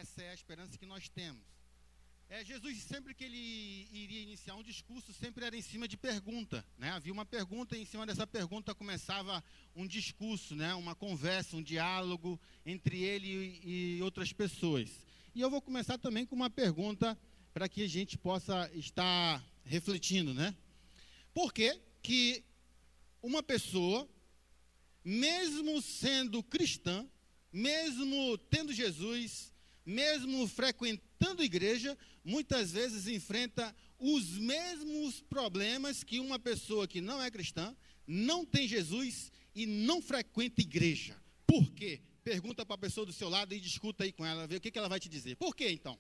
Essa é a esperança que nós temos. Jesus, sempre que ele iria iniciar um discurso, sempre era em cima de pergunta, né? Havia uma pergunta e em cima dessa pergunta começava um discurso, né? Uma conversa, um diálogo entre ele e outras pessoas. E eu vou começar também com uma pergunta para que a gente possa estar refletindo, né? Por que uma pessoa, mesmo sendo cristã, mesmo tendo Jesus, mesmo frequentando igreja, muitas vezes enfrenta os mesmos problemas que uma pessoa que não é cristã, não tem Jesus e não frequenta igreja? Por quê? Pergunta para a pessoa do seu lado e discuta aí com ela, vê o que ela vai te dizer. Por quê, então?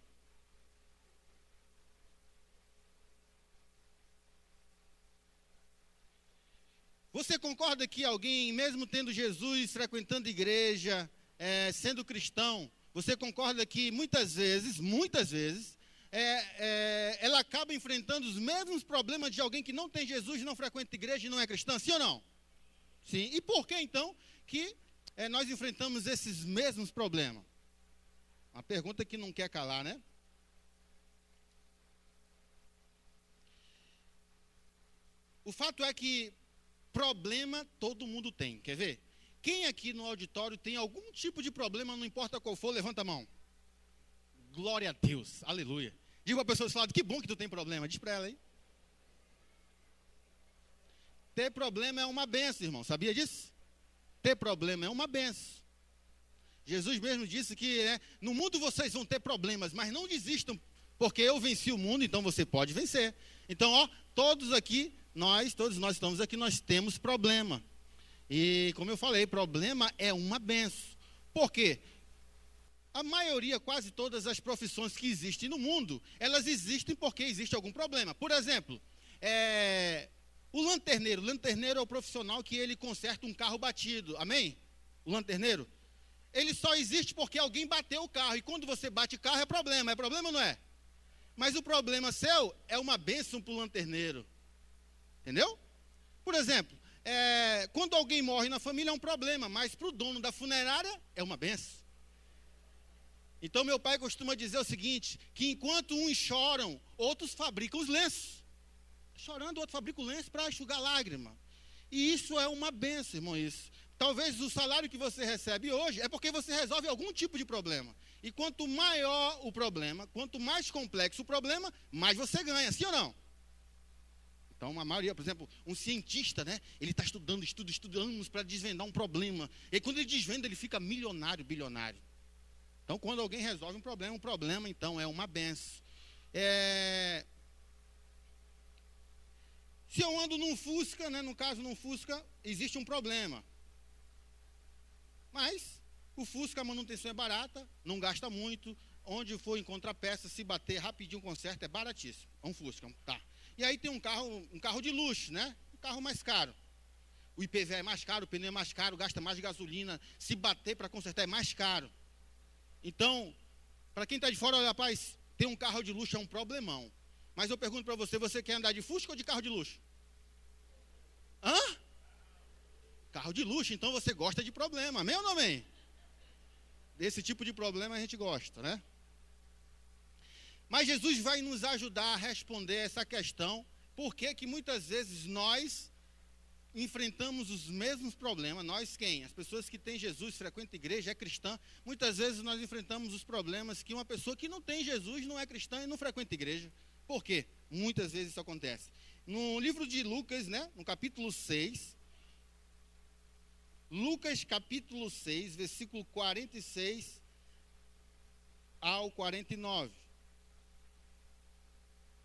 Você concorda que alguém, mesmo tendo Jesus, frequentando igreja, sendo cristão, você concorda que muitas vezes, ela acaba enfrentando os mesmos problemas de alguém que não tem Jesus, não frequenta igreja e não é cristã, sim ou não? Sim. E por que então que nós enfrentamos esses mesmos problemas? Uma pergunta que não quer calar, né? O fato é que problema todo mundo tem, quer ver? Quem aqui no auditório tem algum tipo de problema, não importa qual for, levanta a mão. Glória a Deus, aleluia. Diga para a pessoa do seu lado, que bom que tu tem problema, diz para ela aí. Ter problema é uma benção, irmão, sabia disso? Ter problema é uma benção. Jesus mesmo disse que no mundo vocês vão ter problemas, mas não desistam, porque eu venci o mundo, então você pode vencer. Então, todos nós estamos aqui, nós temos problema. E como eu falei, problema é uma benção. Por quê? A maioria, quase todas as profissões que existem no mundo, elas existem porque existe algum problema. Por exemplo, o lanterneiro. O lanterneiro é o profissional que ele conserta um carro batido. Amém? O lanterneiro. Ele só existe porque alguém bateu o carro. E quando você bate o carro é problema. É problema ou não é? Mas o problema seu é uma bênção para o lanterneiro. Entendeu? Por exemplo, quando alguém morre na família é um problema, mas para o dono da funerária é uma benção. Então meu pai costuma dizer o seguinte, que enquanto uns choram, outros fabricam os lenços. Chorando, outro fabrica o lenço para enxugar lágrima. E isso é uma benção, irmão, isso. Talvez o salário que você recebe hoje é porque você resolve algum tipo de problema. E quanto maior o problema, quanto mais complexo o problema, mais você ganha, sim ou não? Então, a maioria, por exemplo, um cientista, né? Ele está estudando anos para desvendar um problema. E quando ele desvenda, ele fica milionário, bilionário. Então, quando alguém resolve um problema, então, é uma benção. Se eu ando num Fusca, né? No caso, num Fusca, existe um problema. Mas, o Fusca, a manutenção é barata, não gasta muito. Onde for encontrar peça, se bater rapidinho, conserta, é baratíssimo. É um Fusca, tá. E aí tem um carro de luxo, né? Um carro mais caro. O IPVA é mais caro, o pneu é mais caro, gasta mais gasolina. Se bater para consertar é mais caro. Então, para quem está de fora, olha, rapaz, ter um carro de luxo é um problemão. Mas eu pergunto para você, você quer andar de Fusca ou de carro de luxo? Hã? Carro de luxo, então você gosta de problema, amém ou não amém? Desse tipo de problema a gente gosta, né? Mas Jesus vai nos ajudar a responder essa questão, porque que muitas vezes nós enfrentamos os mesmos problemas. Nós quem? As pessoas que têm Jesus, frequentam igreja, é cristã, muitas vezes nós enfrentamos os problemas que uma pessoa que não tem Jesus, não é cristã e não frequenta igreja. Por quê? Muitas vezes isso acontece. No livro de Lucas, né, no capítulo 6, Lucas capítulo 6, versículo 46 ao 49.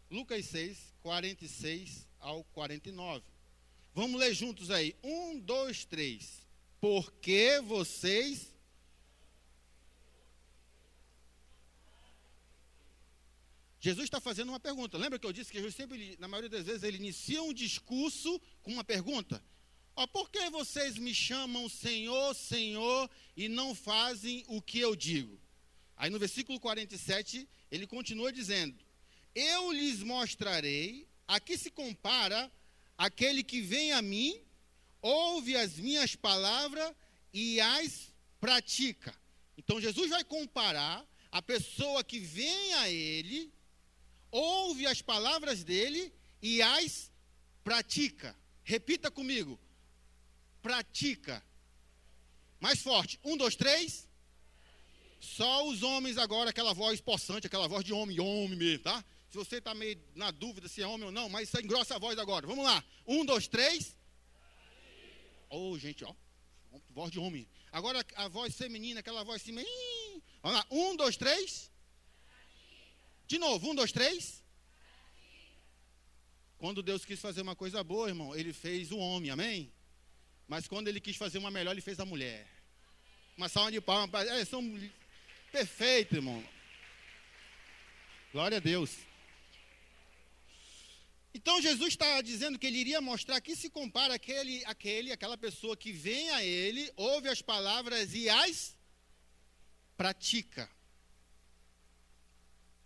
Lucas 6, 46 ao 49. Vamos ler juntos aí. 1, 2, 3. Porque vocês... Jesus está fazendo uma pergunta. Lembra que eu disse que Jesus sempre, na maioria das vezes, ele inicia um discurso com uma pergunta? Por que vocês me chamam Senhor, Senhor, e não fazem o que eu digo? Aí no versículo 47, ele continua dizendo: eu lhes mostrarei a que se compara aquele que vem a mim, ouve as minhas palavras e as pratica. Então Jesus vai comparar A pessoa que vem a ele, ouve as palavras dele e as pratica. Repita comigo. Pratica. Mais forte. 1, 2, 3. Só os homens agora, aquela voz possante, aquela voz de homem mesmo, tá? Se você está meio na dúvida se é homem ou não, mas isso engrossa a voz agora. Vamos lá. 1, 2, 3. Oh, gente, ó. Voz de homem. Agora a voz feminina, aquela voz assim. Vamos lá. 1, 2, 3. De novo. 1, 2, 3. Quando Deus quis fazer uma coisa boa, irmão, ele fez o homem, amém? Mas quando ele quis fazer uma melhor, ele fez a mulher. Uma salva de palmas. São perfeitos, irmão. Glória a Deus. Então Jesus está dizendo que ele iria mostrar que se compara aquela pessoa que vem a ele, ouve as palavras e as pratica.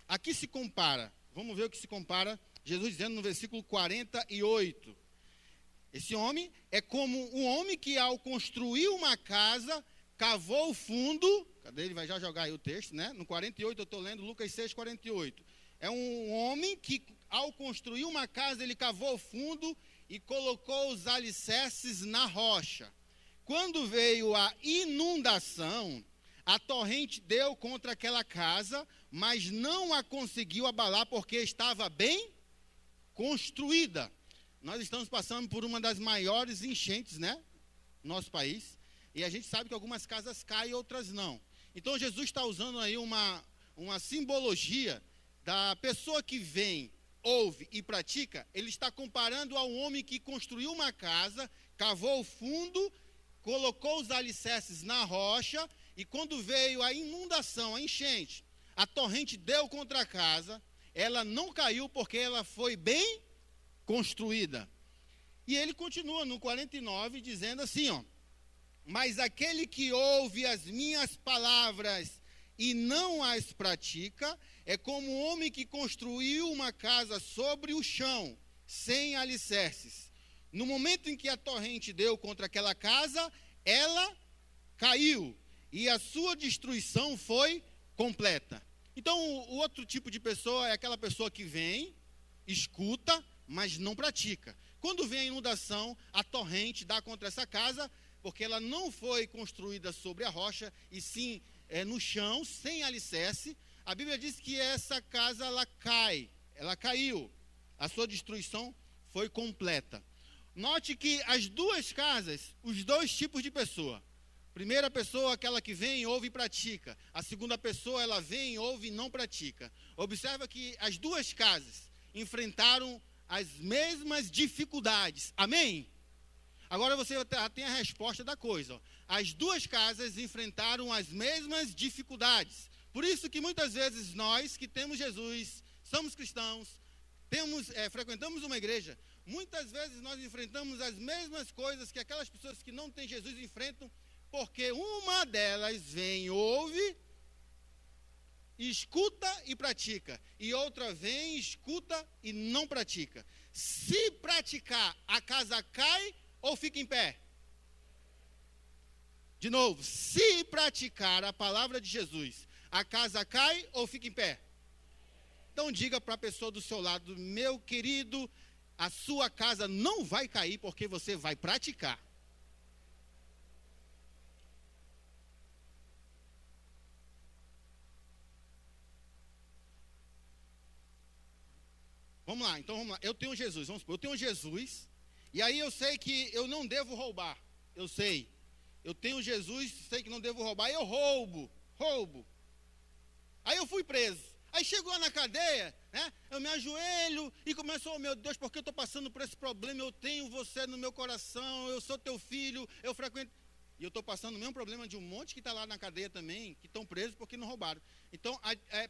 Aqui se compara. Vamos ver o que se compara. Jesus dizendo no versículo 48. Esse homem é como um homem que ao construir uma casa, cavou o fundo. Cadê? Ele vai já jogar aí o texto, né? No 48 eu estou lendo Lucas 6, 48. É um homem que ao construir uma casa, ele cavou o fundo e colocou os alicerces na rocha. Quando veio a inundação, a torrente deu contra aquela casa, mas não a conseguiu abalar porque estava bem construída. Nós estamos passando por uma das maiores enchentes, né? No nosso país. E a gente sabe que algumas casas caem e outras não. Então Jesus está usando aí uma simbologia da pessoa que vem, ouve e pratica. Ele está comparando a um homem que construiu uma casa, cavou o fundo, colocou os alicerces na rocha, e quando veio a inundação, a enchente, a torrente deu contra a casa, ela não caiu porque ela foi bem construída. E ele continua no 49 dizendo assim, ó: mas aquele que ouve as minhas palavras e não as pratica, é como um homem que construiu uma casa sobre o chão, sem alicerces. No momento em que a torrente deu contra aquela casa, ela caiu, e a sua destruição foi completa. Então, o outro tipo de pessoa é aquela pessoa que vem, escuta, mas não pratica. Quando vem a inundação, a torrente dá contra essa casa, porque ela não foi construída sobre a rocha, e sim no chão, sem alicerce. A Bíblia diz que essa casa, ela caiu. A sua destruição foi completa. Note que as duas casas, os dois tipos de pessoa. Primeira pessoa, aquela que vem, ouve e pratica. A segunda pessoa, ela vem, ouve e não pratica. Observa que as duas casas enfrentaram as mesmas dificuldades. Amém? Agora você tem a resposta da coisa. Ó. As duas casas enfrentaram as mesmas dificuldades. Por isso que muitas vezes nós que temos Jesus, somos cristãos, frequentamos uma igreja, muitas vezes nós enfrentamos as mesmas coisas que aquelas pessoas que não têm Jesus enfrentam, porque uma delas vem, ouve, escuta e pratica, e outra vem, escuta e não pratica. Se praticar, a casa cai ou fica em pé? De novo, se praticar a palavra de Jesus, a casa cai ou fica em pé? Então diga para a pessoa do seu lado: meu querido, a sua casa não vai cair porque você vai praticar. Vamos lá, então vamos lá. Eu tenho Jesus, vamos supor, eu tenho Jesus, e aí eu sei que eu não devo roubar. Eu sei. Eu tenho Jesus, sei que não devo roubar, eu roubo. Aí eu fui preso. Aí chegou lá na cadeia, né? Eu me ajoelho e começo: oh meu Deus, porque eu estou passando por esse problema? Eu tenho você no meu coração, eu sou teu filho, eu frequento. E eu estou passando o mesmo problema de um monte que está lá na cadeia também, que estão presos porque não roubaram. Então,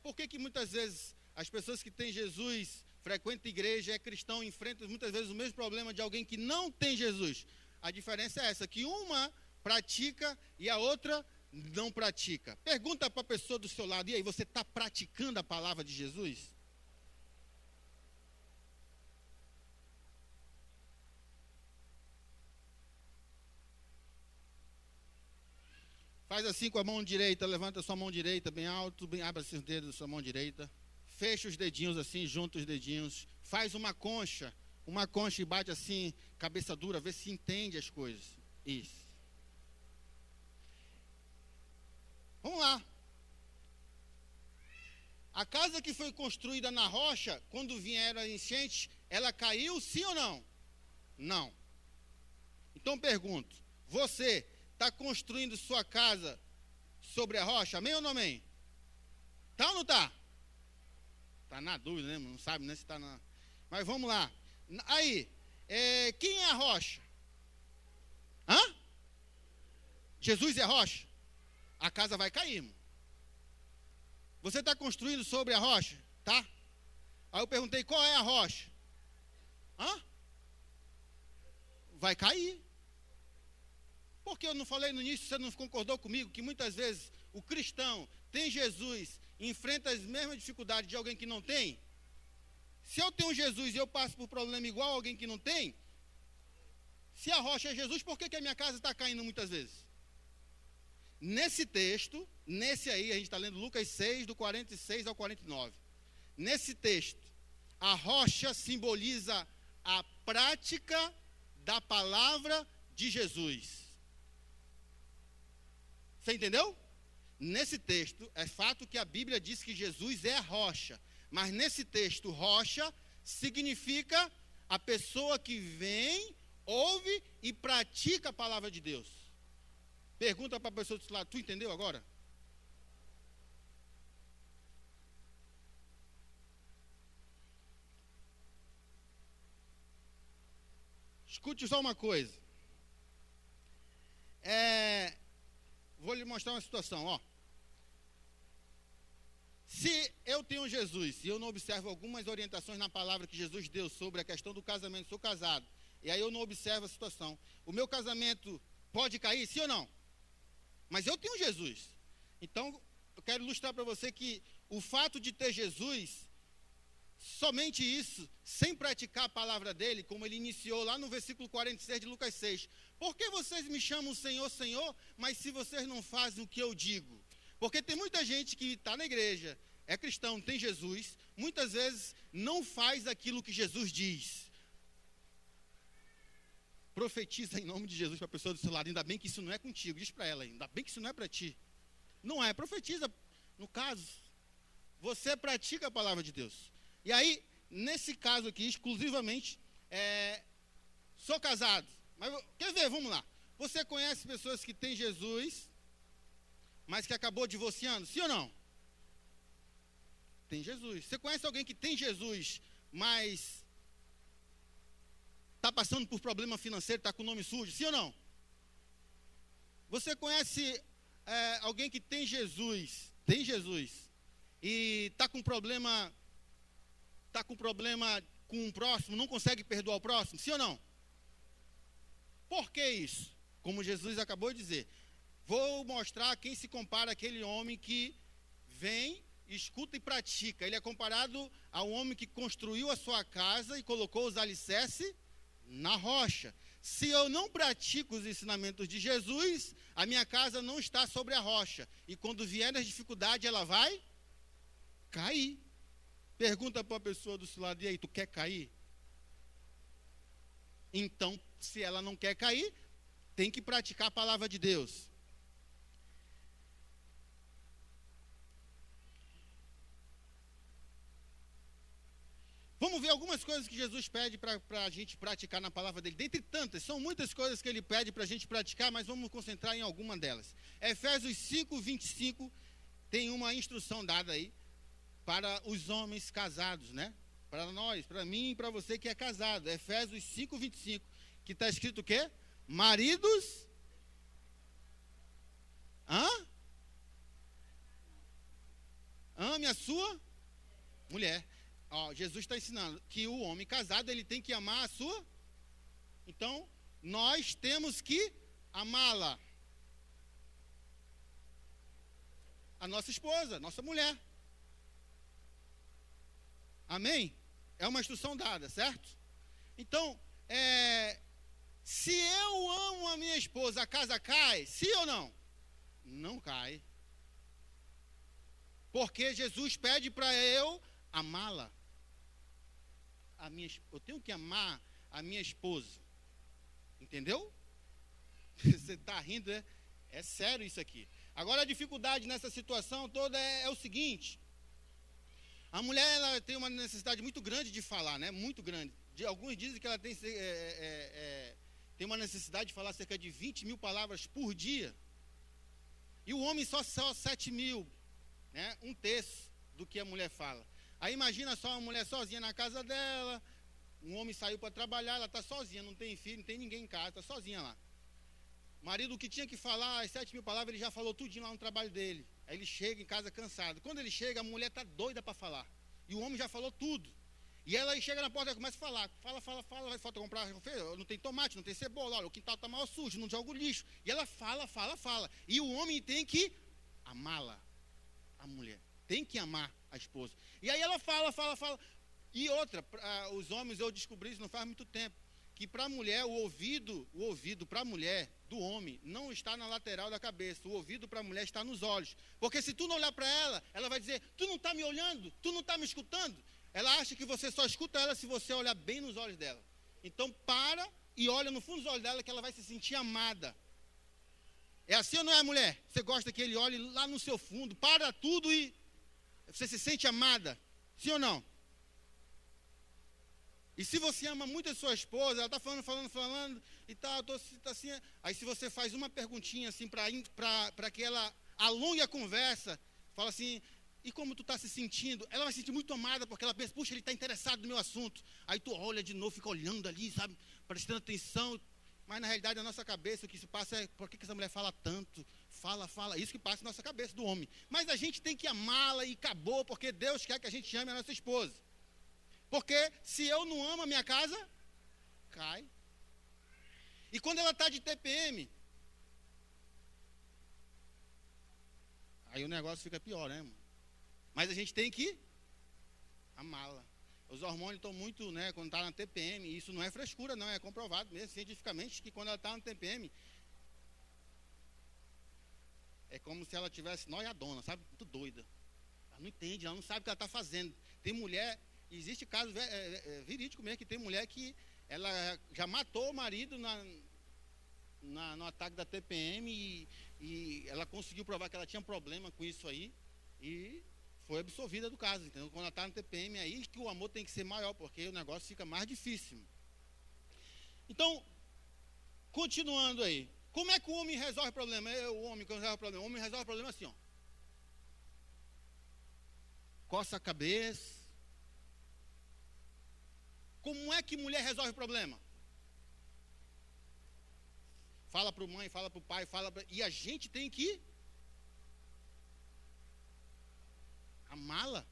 por que muitas vezes as pessoas que têm Jesus, frequentam igreja, é cristão, enfrentam muitas vezes o mesmo problema de alguém que não tem Jesus? A diferença é essa, que uma pratica e a outra não pratica. Pergunta para a pessoa do seu lado: e aí, você está praticando a palavra de Jesus? Faz assim com a mão direita, levanta a sua mão direita bem alto, bem, abre assim os dedos da sua mão direita. Fecha os dedinhos assim, junta os dedinhos. Faz uma concha e bate assim, cabeça dura, vê se entende as coisas. Isso. Vamos lá. A casa que foi construída na rocha, quando vieram as enchentes, ela caiu, sim ou não? Não. Então pergunto, você está construindo sua casa sobre a rocha, amém ou não amém? Tá ou não tá? Tá na dúvida, né? Não sabe, né? Se tá na... Mas vamos lá. Aí, quem é a rocha? Hã? Jesus é a rocha? A casa vai cair, irmão. Você está construindo sobre a rocha? Tá? Aí eu perguntei, qual é a rocha? Hã? Vai cair. Porque eu não falei no início, você não concordou comigo, que muitas vezes o cristão tem Jesus, enfrenta as mesmas dificuldades de alguém que não tem? Se eu tenho Jesus e eu passo por problema igual a alguém que não tem, se a rocha é Jesus, por que a minha casa está caindo muitas vezes? Nesse texto, nesse aí, a gente está lendo Lucas 6, do 46 ao 49. Nesse texto, a rocha simboliza a prática da palavra de Jesus. Você entendeu? Nesse texto, é fato que a Bíblia diz que Jesus é a rocha. Mas nesse texto, rocha significa a pessoa que vem, ouve e pratica a palavra de Deus. Pergunta para a pessoa do seu lado, tu entendeu agora? Escute só uma coisa. Vou lhe mostrar uma situação, ó. Se eu tenho Jesus e eu não observo algumas orientações na palavra que Jesus deu sobre a questão do casamento, sou casado, e aí eu não observo a situação, o meu casamento pode cair, sim ou não? Mas eu tenho Jesus. Então, eu quero ilustrar para você que o fato de ter Jesus, somente isso, sem praticar a palavra dele, como ele iniciou lá no versículo 46 de Lucas 6. Por que vocês me chamam Senhor, Senhor, mas se vocês não fazem o que eu digo? Porque tem muita gente que está na igreja, é cristão, tem Jesus, muitas vezes não faz aquilo que Jesus diz. Profetiza em nome de Jesus para a pessoa do seu lado, ainda bem que isso não é contigo, diz para ela, ainda bem que isso não é para ti. Não é, profetiza, no caso, você pratica a palavra de Deus. E aí, nesse caso aqui, exclusivamente, sou casado, mas quer ver, vamos lá, você conhece pessoas que têm Jesus, mas que acabou divorciando, sim ou não? Tem Jesus. Você conhece alguém que tem Jesus, mas está passando por problema financeiro, está com o nome sujo, sim ou não? Você conhece alguém que tem Jesus, e está com problema com o próximo, não consegue perdoar o próximo, sim ou não? Por que isso? Como Jesus acabou de dizer, vou mostrar quem se compara àquele homem que vem, escuta e pratica. Ele é comparado ao homem que construiu a sua casa e colocou os alicerces na rocha. Se eu não pratico os ensinamentos de Jesus, a minha casa não está sobre a rocha. E quando vier as dificuldades, ela vai cair. Pergunta para a pessoa do seu lado, e aí, tu quer cair? Então, se ela não quer cair, tem que praticar a palavra de Deus. Vamos ver algumas coisas que Jesus pede para a gente praticar na palavra dele. Dentre tantas, são muitas coisas que ele pede para a gente praticar, mas vamos concentrar em alguma delas. Efésios 5, 25, tem uma instrução dada aí para os homens casados, né? Para nós, para mim e para você que é casado. Efésios 5, 25, que está escrito o quê? Maridos... Ame a sua mulher. Jesus está ensinando que o homem casado, ele tem que amar a sua. Então, nós temos que amá-la. A nossa esposa, nossa mulher. Amém? É uma instrução dada, certo? Então, se eu amo a minha esposa, a casa cai, sim ou não? Não cai. Porque Jesus pede para eu amá-la. Eu tenho que amar a minha esposa. Entendeu? Você está rindo, né? É sério isso aqui. Agora a dificuldade nessa situação toda é o seguinte. A mulher ela tem uma necessidade muito grande de falar, né? Muito grande. Alguns dizem que ela tem uma necessidade de falar cerca de 20 mil palavras por dia. E o homem só 7 mil, né? Um terço do que a mulher fala. Aí imagina só uma mulher sozinha na casa dela, um homem saiu para trabalhar, ela está sozinha, não tem filho, não tem ninguém em casa, está sozinha lá. O marido, o que tinha que falar, as 7 mil palavras, ele já falou tudinho lá no trabalho dele. Aí ele chega em casa cansado. Quando ele chega, a mulher está doida para falar. E o homem já falou tudo. E ela chega na porta e começa a falar. Fala, vai falta comprar, não tem tomate, não tem cebola, olha, o quintal está mal sujo, não joga o lixo. E ela fala. E o homem tem que amá-la, a mulher. Tem que amar a esposa. E aí ela fala. E outra, os homens, eu descobri isso não faz muito tempo, que para a mulher, o ouvido para a mulher, do homem, não está na lateral da cabeça. O ouvido para a mulher está nos olhos. Porque se tu não olhar para ela, ela vai dizer, tu não está me olhando? Tu não está me escutando? Ela acha que você só escuta ela se você olhar bem nos olhos dela. Então para e olha no fundo dos olhos dela que ela vai se sentir amada. É assim ou não é, mulher? Você gosta que ele olhe lá no seu fundo, para tudo e você se sente amada? Sim ou não? E se você ama muito a sua esposa, ela está falando, e tal, tá assim. Aí se você faz uma perguntinha assim para que ela alongue a conversa, fala assim, e como tu está se sentindo? Ela vai se sentir muito amada, porque ela pensa, puxa, ele está interessado no meu assunto. Aí tu olha de novo, fica olhando ali, sabe, prestando atenção. Mas na realidade, na nossa cabeça, o que se passa é, por que essa mulher fala tanto? Fala, isso que passa na nossa cabeça do homem. Mas a gente tem que amá-la e acabou, porque Deus quer que a gente ame a nossa esposa. Porque se eu não amo a minha casa, cai. E quando ela está de TPM, aí o negócio fica pior, né, irmão? Mas a gente tem que amá-la. Os hormônios estão muito, né, quando está na TPM, e isso não é frescura, não, é comprovado mesmo cientificamente que quando ela está na TPM, é como se ela tivesse noiadona, sabe? Muito doida. Ela não entende, ela não sabe o que ela está fazendo. Tem mulher, existe caso verídico mesmo, que tem mulher que ela já matou o marido no ataque da TPM e ela conseguiu provar que ela tinha problema com isso aí e foi absolvida do caso. Então, quando ela está no TPM, aí que o amor tem que ser maior, porque o negócio fica mais difícil. Então, continuando aí, como é que o homem resolve o problema? O homem resolve o problema assim, ó. Coça a cabeça. Como é que mulher resolve o problema? Fala para a mãe, fala para o pai, e a gente tem que amá-la,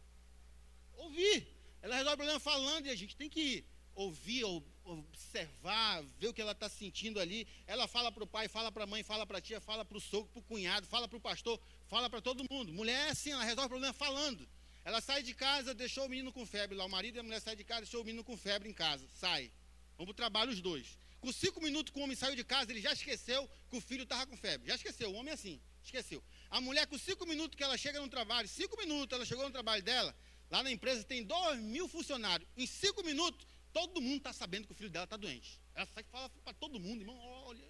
ouvir. Ela resolve o problema falando e a gente tem que ouvir, observar, ver o que ela está sentindo ali. Ela fala para o pai, fala para a mãe, fala para a tia, fala para o sogro, para o cunhado, fala para o pastor, fala para todo mundo. Mulher é assim, ela resolve o problema falando. Ela sai de casa, deixou o menino com febre lá. O marido e a mulher saem de casa, deixou o menino com febre em casa. Sai. Vão para o trabalho os dois. Com 5 minutos que o homem saiu de casa, ele já esqueceu que o filho estava com febre. Já esqueceu, o homem é assim, esqueceu. A mulher, com 5 minutos que ela chega no trabalho, 5 minutos ela chegou no trabalho dela, lá na empresa tem 2.000 funcionários. Em 5 minutos, todo mundo está sabendo que o filho dela está doente. Ela sai e fala para todo mundo, irmão, olha.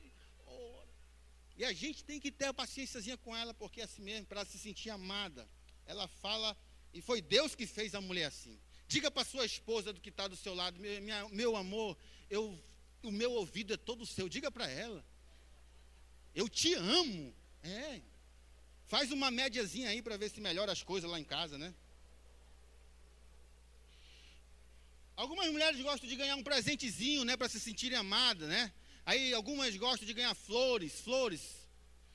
E a gente tem que ter a paciênciazinha com ela, porque é assim mesmo, para ela se sentir amada. Ela fala, e foi Deus que fez a mulher assim. Diga para sua esposa do que está do seu lado, meu amor, o meu ouvido é todo seu. Diga para ela, eu te amo. Faz uma médiazinha aí para ver se melhora as coisas lá em casa, né? Algumas mulheres gostam de ganhar um presentezinho, né, para se sentirem amadas, né? Aí algumas gostam de ganhar flores.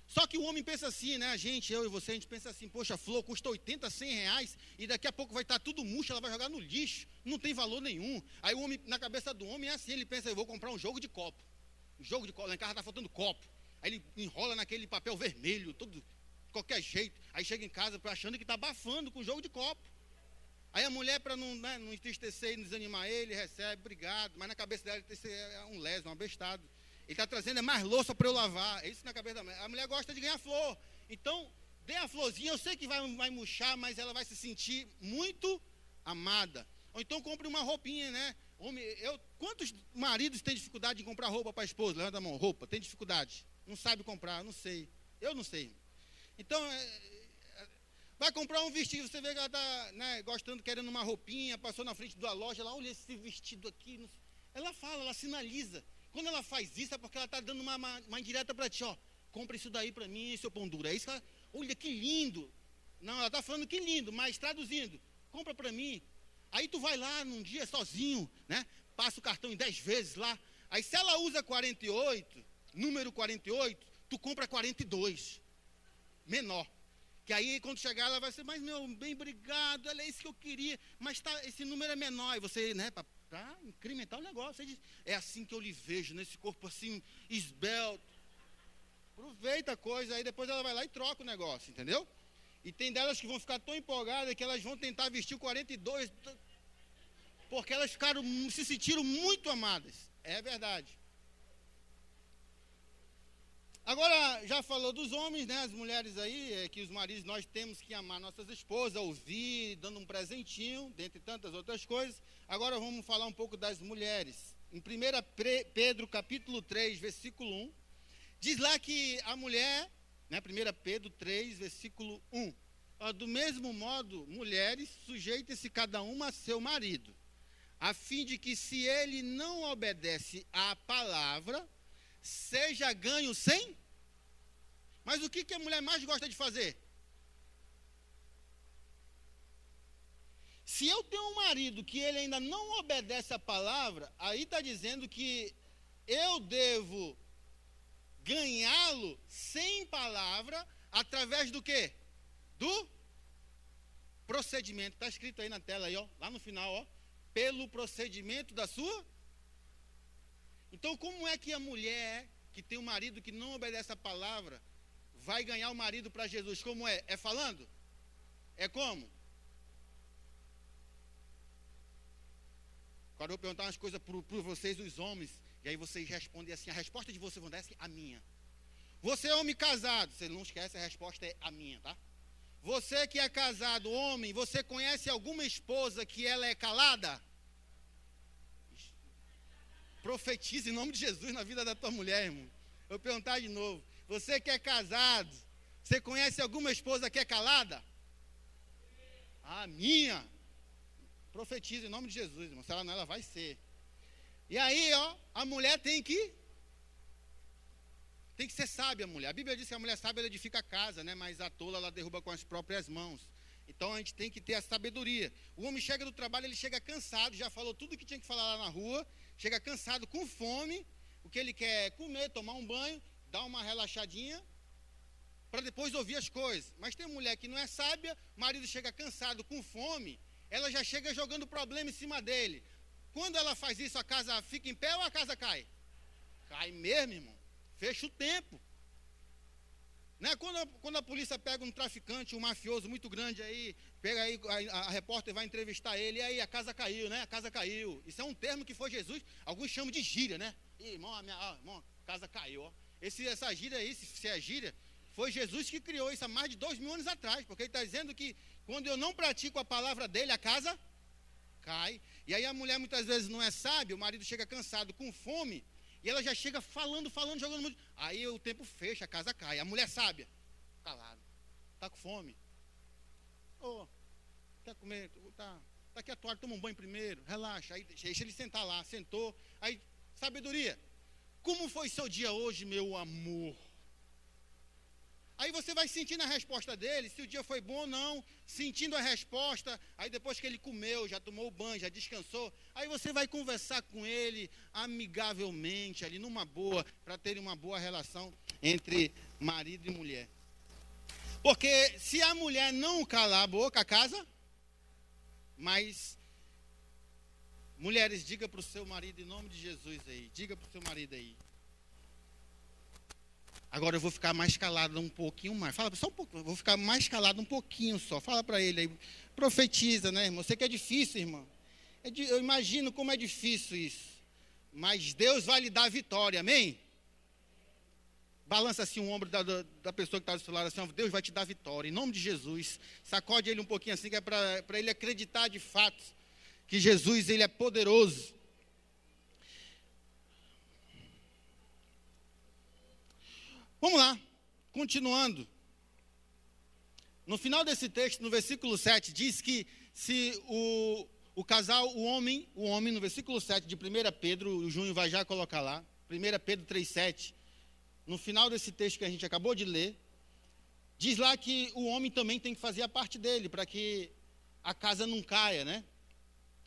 Só que o homem pensa assim, né? A gente, eu e você, a gente pensa assim, poxa, a flor custa 80, 100 reais e daqui a pouco vai estar tudo murcho, ela vai jogar no lixo, não tem valor nenhum. Aí o homem, na cabeça do homem é assim, ele pensa, eu vou comprar um jogo de copo. Lá em casa está faltando copo. Aí ele enrola naquele papel vermelho, todo, de qualquer jeito. Aí chega em casa achando que está abafando com o jogo de copo. Aí a mulher, para não entristecer e não desanimar ele, recebe, obrigado. Mas na cabeça dela é um leso, um abestado. Ele está trazendo mais louça para eu lavar. É isso na cabeça da mulher. A mulher gosta de ganhar flor. Então, dê a florzinha, eu sei que vai murchar, mas ela vai se sentir muito amada. Ou então compre uma roupinha, né? Quantos maridos têm dificuldade de comprar roupa para a esposa? Levanta a mão, roupa, tem dificuldade. Não sabe comprar, não sei. Eu não sei. Então, vai comprar um vestido, você vê que ela está, né, gostando, querendo uma roupinha, passou na frente da loja, ela olha esse vestido aqui. Ela fala, ela sinaliza. Quando ela faz isso, é porque ela está dando uma indireta para ti, ó. Compra isso daí para mim, seu pão duro. É isso que ela, olha que lindo. Não, ela está falando que lindo, mas traduzindo, compra para mim. Aí tu vai lá num dia sozinho, né? Passa o cartão em 10 vezes lá. Aí se ela usa 48, número 48, tu compra 42. Menor. Que aí quando chegar ela vai ser, mas meu, bem obrigado, olha isso que eu queria. Mas esse número é menor. E você, né, para incrementar o negócio. Você diz, é assim que eu lhe vejo, nesse corpo assim, esbelto. Aproveita a coisa, aí depois ela vai lá e troca o negócio, entendeu? E tem delas que vão ficar tão empolgadas que elas vão tentar vestir o 42, porque elas se sentiram muito amadas. É verdade. Agora, já falou dos homens, né? As mulheres aí, que os maridos, nós temos que amar nossas esposas, ouvir, dando um presentinho, dentre tantas outras coisas. Agora vamos falar um pouco das mulheres. Em 1 Pedro, capítulo 3, versículo 1, diz lá que a mulher, né, 1 Pedro 3, versículo 1, do mesmo modo, mulheres, sujeitem-se cada uma a seu marido, a fim de que, se ele não obedece à palavra, seja ganho sem. Mas o que a mulher mais gosta de fazer? Se eu tenho um marido que ele ainda não obedece à palavra, aí está dizendo que eu devo ganhá-lo sem palavra, através do quê? Do procedimento. Está escrito aí na tela, aí, ó, lá no final, ó, pelo procedimento da sua. Então, como é que a mulher que tem um marido que não obedece a palavra vai ganhar o marido para Jesus? Como é? É falando? É como? Agora eu vou perguntar umas coisas para vocês, os homens, e aí vocês respondem assim, a resposta de vocês vão dar assim, a minha. Você é homem casado, você não esquece, a resposta é a minha, tá? Você que é casado, homem, você conhece alguma esposa que ela é calada? Profetiza em nome de Jesus na vida da tua mulher, irmão. Eu vou perguntar de novo. Você que é casado, você conhece alguma esposa que é calada? A minha. Profetiza em nome de Jesus, irmão. Se ela não, ela vai ser. E aí, ó, a mulher tem que ser sábia, a mulher. A Bíblia diz que a mulher sábia, ela edifica a casa, né? Mas a tola, ela derruba com as próprias mãos. Então, a gente tem que ter a sabedoria. O homem chega do trabalho, ele chega cansado, já falou tudo que tinha que falar lá na rua, chega cansado, com fome, o que ele quer é comer, tomar um banho, dar uma relaxadinha, para depois ouvir as coisas. Mas tem mulher que não é sábia, o marido chega cansado, com fome, ela já chega jogando problema em cima dele. Quando ela faz isso, a casa fica em pé ou a casa cai? Cai mesmo, irmão. Fecha o tempo. Né? Quando a polícia pega um traficante, um mafioso muito grande aí, pega aí, a repórter vai entrevistar ele, e aí a casa caiu, né? A casa caiu. Isso é um termo que foi Jesus, alguns chamam de gíria, né? Irmão, irmão, a casa caiu, ó. Essa gíria aí, se é gíria, foi Jesus que criou isso há mais de 2000 anos atrás, porque ele está dizendo que quando eu não pratico a palavra dele, a casa cai. E aí a mulher muitas vezes não é sábia, o marido chega cansado, com fome, e ela já chega falando, jogando muito. Aí o tempo fecha, a casa cai. A mulher sábia, calada, está com fome. Quer comer? Tá aqui a toalha, toma um banho primeiro, relaxa. Aí deixa ele sentar lá, sentou. Aí, sabedoria. Como foi seu dia hoje, meu amor? Aí você vai sentindo a resposta dele, se o dia foi bom ou não, sentindo a resposta, aí depois que ele comeu, já tomou o banho, já descansou, aí você vai conversar com ele amigavelmente, ali numa boa, para terem uma boa relação entre marido e mulher. Porque se a mulher não calar a boca, a casa, mas, mulheres, diga para o seu marido, em nome de Jesus aí, diga para o seu marido aí. Agora eu vou ficar mais calado um pouquinho mais. Fala só um pouco, eu vou ficar mais calado um pouquinho só. Fala para ele aí. Profetiza, né, irmão? Eu sei que é difícil, irmão. Eu imagino como é difícil isso. Mas Deus vai lhe dar a vitória, amém? balança assim o ombro da pessoa que está do seu lado, assim, ó, Deus vai te dar vitória, em nome de Jesus. Sacode ele um pouquinho assim, que é para ele acreditar de fato que Jesus, ele é poderoso. Vamos lá, continuando. No final desse texto, no versículo 7, diz que se o casal, o homem, no versículo 7 de 1 Pedro, o Júnior vai já colocar lá, 1 Pedro 3,7, no final desse texto que a gente acabou de ler, diz lá que o homem também tem que fazer a parte dele, para que a casa não caia, né?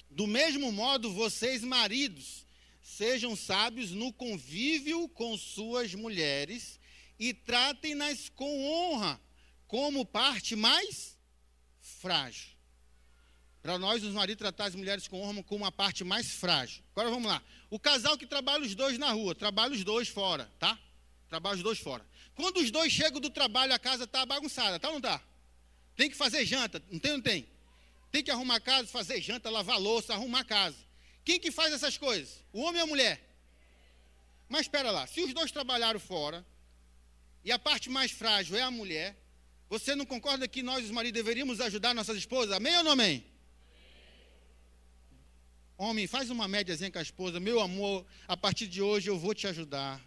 Do mesmo modo, vocês, maridos, sejam sábios no convívio com suas mulheres e tratem-nas com honra, como parte mais frágil. Para nós, os maridos, tratar as mulheres com honra como uma parte mais frágil. Agora vamos lá. O casal que trabalha os dois na rua, trabalha os dois fora, tá? Trabalha os dois fora. Quando os dois chegam do trabalho, a casa está bagunçada, tá ou não tá? Tem que fazer janta, não tem ou não tem? Tem que arrumar a casa, fazer janta, lavar louça, arrumar a casa. Quem que faz essas coisas? O homem ou a mulher? Mas espera lá, se os dois trabalharam fora, e a parte mais frágil é a mulher, você não concorda que nós, os maridos, deveríamos ajudar nossas esposas? Amém ou não amém? Homem, faz uma médiazinha com a esposa. Meu amor, a partir de hoje eu vou te ajudar.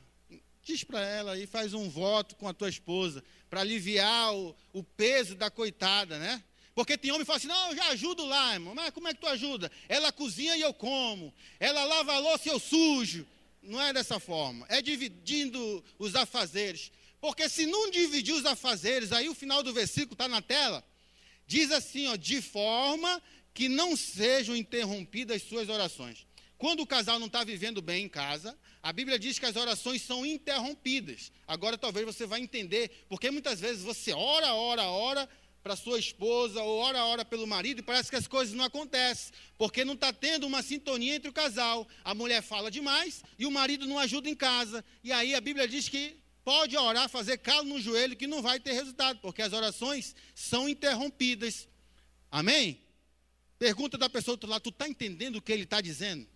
Diz para ela e faz um voto com a tua esposa, para aliviar o peso da coitada, né? Porque tem homem que fala assim, não, eu já ajudo lá, irmão. Mas como é que tu ajuda? Ela cozinha e eu como. Ela lava a louça e eu sujo. Não é dessa forma. É dividindo os afazeres. Porque se não dividir os afazeres, aí o final do versículo está na tela, diz assim, ó, de forma que não sejam interrompidas suas orações. Quando o casal não está vivendo bem em casa, a Bíblia diz que as orações são interrompidas. Agora talvez você vai entender, porque muitas vezes você ora para sua esposa, ou ora pelo marido, e parece que as coisas não acontecem, porque não está tendo uma sintonia entre o casal. A mulher fala demais e o marido não ajuda em casa. E aí a Bíblia diz que pode orar, fazer calo no joelho, que não vai ter resultado, porque as orações são interrompidas. Amém? Pergunta da pessoa do outro lado, tu está entendendo o que ele está dizendo?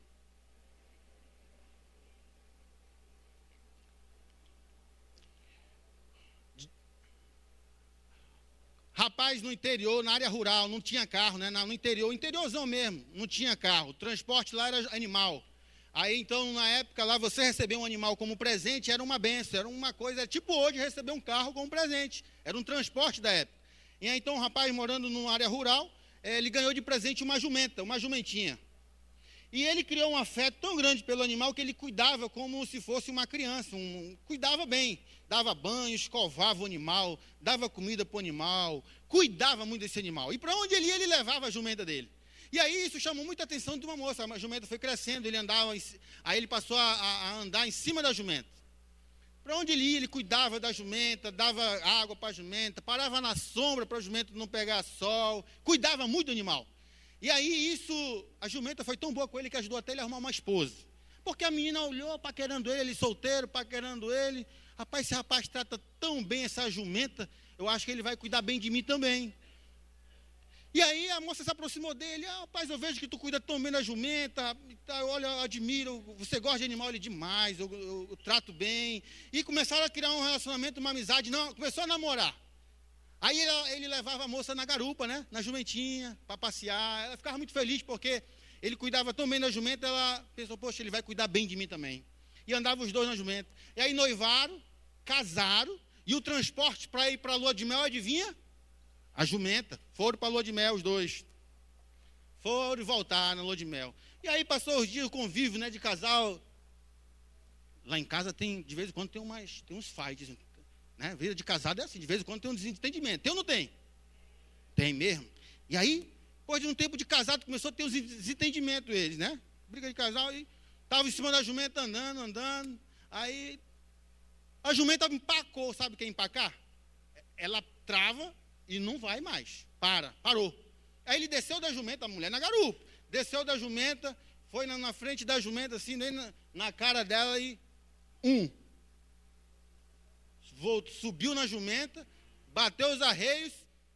Rapaz, no interior, na área rural, não tinha carro, né? No interior, interiorzão mesmo, não tinha carro. O transporte lá era animal. Aí, então, na época lá, você receber um animal como presente era uma benção, era uma coisa, tipo hoje, receber um carro como presente. Era um transporte da época. E aí, então, um rapaz morando numa área rural, ele ganhou de presente uma jumenta, uma jumentinha. E ele criou um afeto tão grande pelo animal que ele cuidava como se fosse uma criança, cuidava bem, dava banho, escovava o animal, dava comida para o animal, cuidava muito desse animal. E para onde ele ia, ele levava a jumenta dele. E aí isso chamou muita atenção de uma moça, a jumenta foi crescendo, ele andava, aí ele passou a andar em cima da jumenta. Para onde ele ia, ele cuidava da jumenta, dava água para a jumenta, parava na sombra para a jumenta não pegar sol, cuidava muito do animal. E aí a jumenta foi tão boa com ele que ajudou até ele a arrumar uma esposa. Porque a menina olhou, paquerando ele solteiro, paquerando ele. Rapaz, esse rapaz trata tão bem essa jumenta, eu acho que ele vai cuidar bem de mim também. E aí a moça se aproximou dele, rapaz, eu vejo que tu cuida tão bem da jumenta, olha, eu admiro, você gosta de animal, ele demais, eu trato bem. E começaram a criar um relacionamento, uma amizade, não, começou a namorar. Aí ele levava a moça na garupa, né, na jumentinha, para passear. Ela ficava muito feliz porque ele cuidava tão bem da jumenta, ela pensou, poxa, ele vai cuidar bem de mim também. E andavam os dois na jumenta. E aí noivaram, casaram, e o transporte para ir para a lua de mel, adivinha? A jumenta. Foram para a lua de mel os dois. Foram e voltaram na lua de mel. E aí passou os dias, o convívio, né, de casal. Lá em casa de vez em quando tem uns fights, né? Vida de casado é assim, de vez em quando tem um desentendimento. Tem ou não tem? Tem mesmo. E aí, depois de um tempo de casado, começou a ter uns desentendimentos eles, né? Briga de casal, e estava em cima da jumenta andando. Aí, a jumenta empacou, sabe o que é empacar? Ela trava e não vai mais. Parou. Aí ele desceu da jumenta, a mulher na garupa. Desceu da jumenta, foi na frente da jumenta, assim, na cara dela e subiu na jumenta, bateu os arreios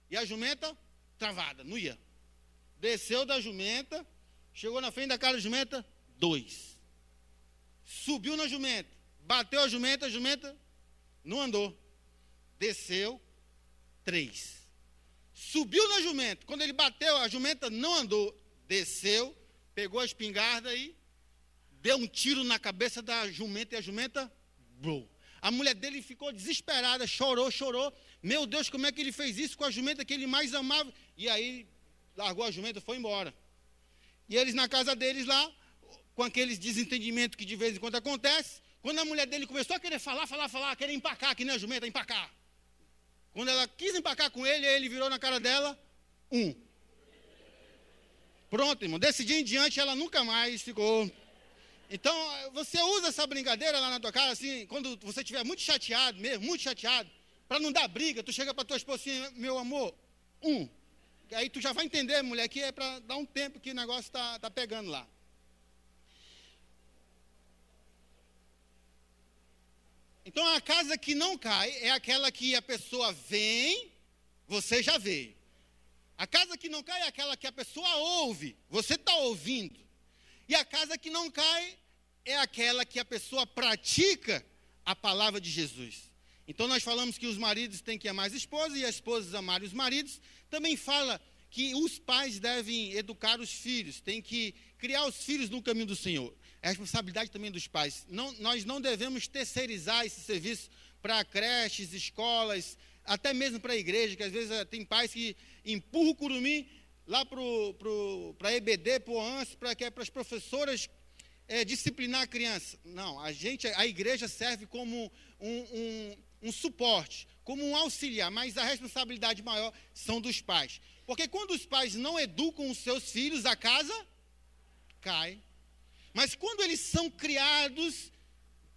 e a jumenta travada, não ia. Desceu da jumenta, chegou na frente da cara da jumenta, 2. Subiu na jumenta, bateu a jumenta não andou. Desceu, 3. Subiu na jumenta. Quando ele bateu, a jumenta não andou. Desceu, pegou a espingarda e deu um tiro na cabeça da jumenta. E a jumenta, bro. A mulher dele ficou desesperada, chorou. Meu Deus, como é que ele fez isso com a jumenta que ele mais amava? E aí, largou a jumenta e foi embora. E eles na casa deles lá, com aqueles desentendimentos que de vez em quando acontece, quando a mulher dele começou a querer falar, querer empacar, que nem a jumenta, empacar. Quando ela quis empacar com ele, ele virou na cara dela, 1. Pronto, irmão, desse dia em diante ela nunca mais ficou. Então, você usa essa brincadeira lá na tua casa, assim, quando você estiver muito chateado mesmo, muito chateado, para não dar briga, tu chega para tua esposa assim, meu amor, 1. Aí tu já vai entender, mulher, que é para dar um tempo que o negócio está pegando lá. Então, a casa que não cai é aquela que a pessoa vem, você já veio. A casa que não cai é aquela que a pessoa ouve, você está ouvindo. E a casa que não cai é aquela que a pessoa pratica a palavra de Jesus. Então, nós falamos que os maridos têm que amar as esposas e as esposas amarem os maridos. Também fala que os pais devem educar os filhos, têm que criar os filhos no caminho do Senhor. É a responsabilidade também dos pais. Nós não devemos terceirizar esse serviço para creches, escolas, até mesmo para a igreja, que às vezes tem pais que empurram o curumim lá para a EBD, para o OANS, para as professoras disciplinar a criança. Não, a igreja serve como um suporte, como um auxiliar, mas a responsabilidade maior são dos pais. Porque quando os pais não educam os seus filhos, a casa cai. Mas quando eles são criados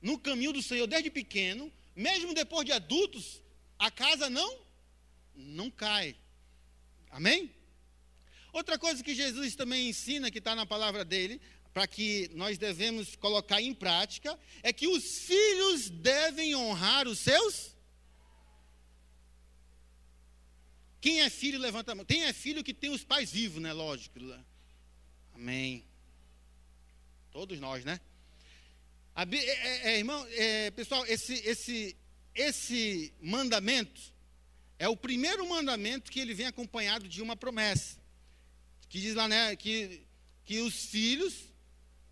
no caminho do Senhor desde pequeno, mesmo depois de adultos, a casa não cai. Amém? Outra coisa que Jesus também ensina, que está na palavra dele, para que nós devemos colocar em prática, é que os filhos devem honrar os seus. Quem é filho, levanta a mão. Quem é filho que tem os pais vivos, né? Lógico. Amém. Todos nós, né? Irmão, pessoal, esse mandamento é o primeiro mandamento que ele vem acompanhado de uma promessa. Que diz lá, né, que os filhos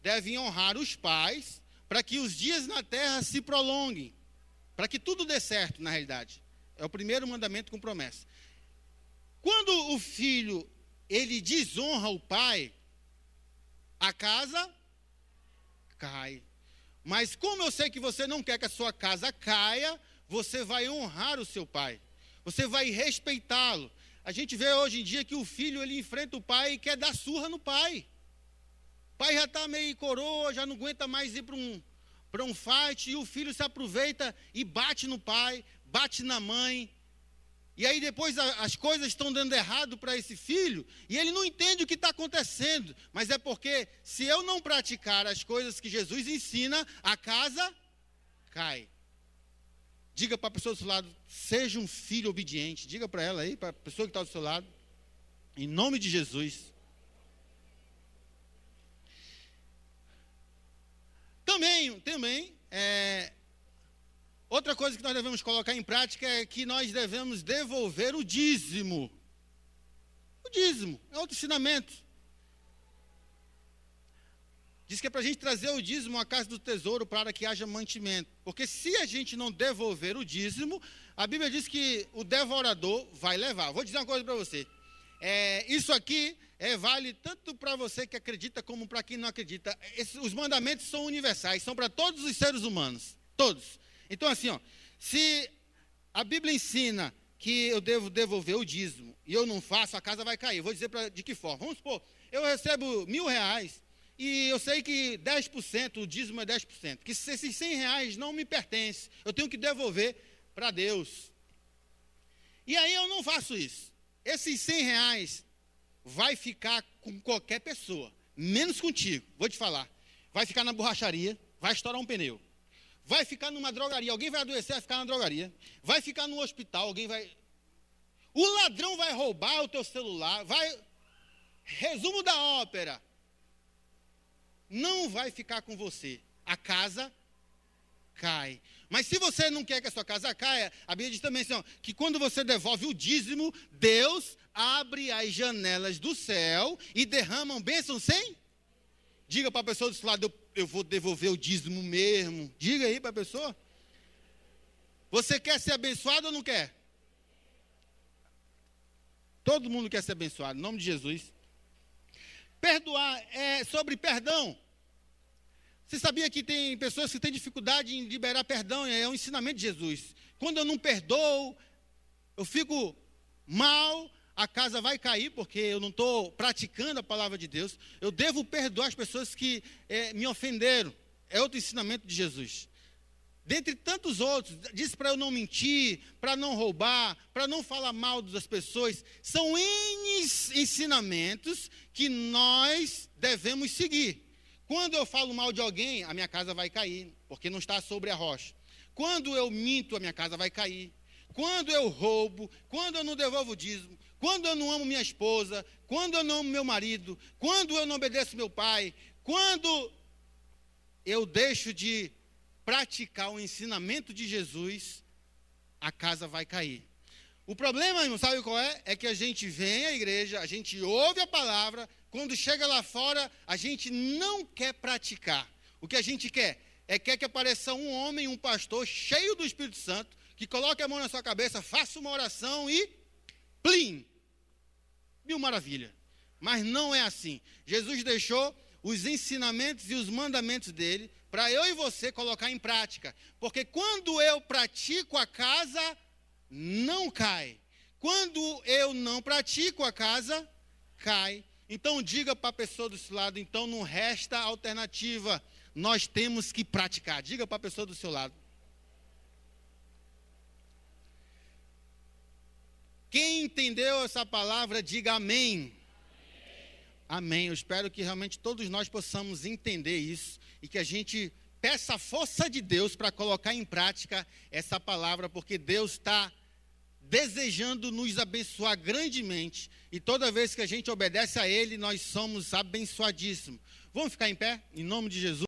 devem honrar os pais para que os dias na terra se prolonguem. Para que tudo dê certo, na realidade. É o primeiro mandamento com promessa. Quando o filho, ele desonra o pai, a casa cai. Mas como eu sei que você não quer que a sua casa caia, você vai honrar o seu pai. Você vai respeitá-lo. A gente vê hoje em dia que o filho, ele enfrenta o pai e quer dar surra no pai. O pai já está meio coroa, já não aguenta mais ir para um fight, e o filho se aproveita e bate no pai, bate na mãe. E aí depois as coisas estão dando errado para esse filho, e ele não entende o que está acontecendo. Mas é porque se eu não praticar as coisas que Jesus ensina, a casa cai. Diga para a pessoa do seu lado, seja um filho obediente. Diga para ela aí, para a pessoa que está do seu lado, em nome de Jesus. Também, outra coisa que nós devemos colocar em prática é que nós devemos devolver o dízimo. O dízimo é outro ensinamento. Diz que é para a gente trazer o dízimo à casa do tesouro para que haja mantimento. Porque se a gente não devolver o dízimo, a Bíblia diz que o devorador vai levar. Vou dizer uma coisa para você. Isso aqui vale tanto para você que acredita como para quem não acredita. Os mandamentos são universais, são para todos os seres humanos. Todos. Então assim, se a Bíblia ensina que eu devo devolver o dízimo e eu não faço, a casa vai cair. Vou dizer de que forma. Vamos supor, eu recebo R$1.000 e eu sei que 10%, o dízimo é 10%, que se esses R$100 não me pertencem, eu tenho que devolver para Deus. E aí eu não faço isso. Esses R$100 vai ficar com qualquer pessoa, menos contigo. Vou te falar. Vai ficar na borracharia, vai estourar um pneu. Vai ficar numa drogaria, alguém vai adoecer, vai ficar na drogaria. Vai ficar no hospital, alguém vai... O ladrão vai roubar o teu celular, vai... Resumo da ópera. Não vai ficar com você. A casa cai. Mas se você não quer que a sua casa caia, a Bíblia diz também assim, ó, que quando você devolve o dízimo, Deus abre as janelas do céu e derramam bênçãos sem? Diga para a pessoa do seu lado, eu vou devolver o dízimo mesmo. Diga aí para a pessoa. Você quer ser abençoado ou não quer? Todo mundo quer ser abençoado, em nome de Jesus. Perdoar é sobre perdão. Você sabia que tem pessoas que têm dificuldade em liberar perdão? É um ensinamento de Jesus. Quando eu não perdoo, eu fico mal, a casa vai cair, porque eu não estou praticando a palavra de Deus. Eu devo perdoar as pessoas que me ofenderam. É outro ensinamento de Jesus. Dentre tantos outros, diz para eu não mentir, para não roubar, para não falar mal das pessoas. São N ensinamentos que nós devemos seguir. Quando eu falo mal de alguém, a minha casa vai cair, porque não está sobre a rocha. Quando eu minto, a minha casa vai cair. Quando eu roubo, quando eu não devolvo o dízimo, quando eu não amo minha esposa, quando eu não amo meu marido, quando eu não obedeço meu pai, quando eu deixo de praticar o ensinamento de Jesus, a casa vai cair. O problema, irmão, sabe qual é? É que a gente vem à igreja, a gente ouve a palavra, quando chega lá fora, a gente não quer praticar. O que a gente quer? Quer que apareça um homem, um pastor, cheio do Espírito Santo, que coloque a mão na sua cabeça, faça uma oração e plim! Mil maravilha. Mas não é assim. Jesus deixou os ensinamentos e os mandamentos dele para eu e você colocar em prática. Porque quando eu pratico, a casa não cai. Quando eu não pratico, a casa cai. Então diga para a pessoa do seu lado, então não resta alternativa. Nós temos que praticar. Diga para a pessoa do seu lado. Quem entendeu essa palavra, diga amém. Amém. Eu espero que realmente todos nós possamos entender isso e que a gente peça a força de Deus para colocar em prática essa palavra, porque Deus está desejando nos abençoar grandemente e toda vez que a gente obedece a Ele, nós somos abençoadíssimos. Vamos ficar em pé, em nome de Jesus.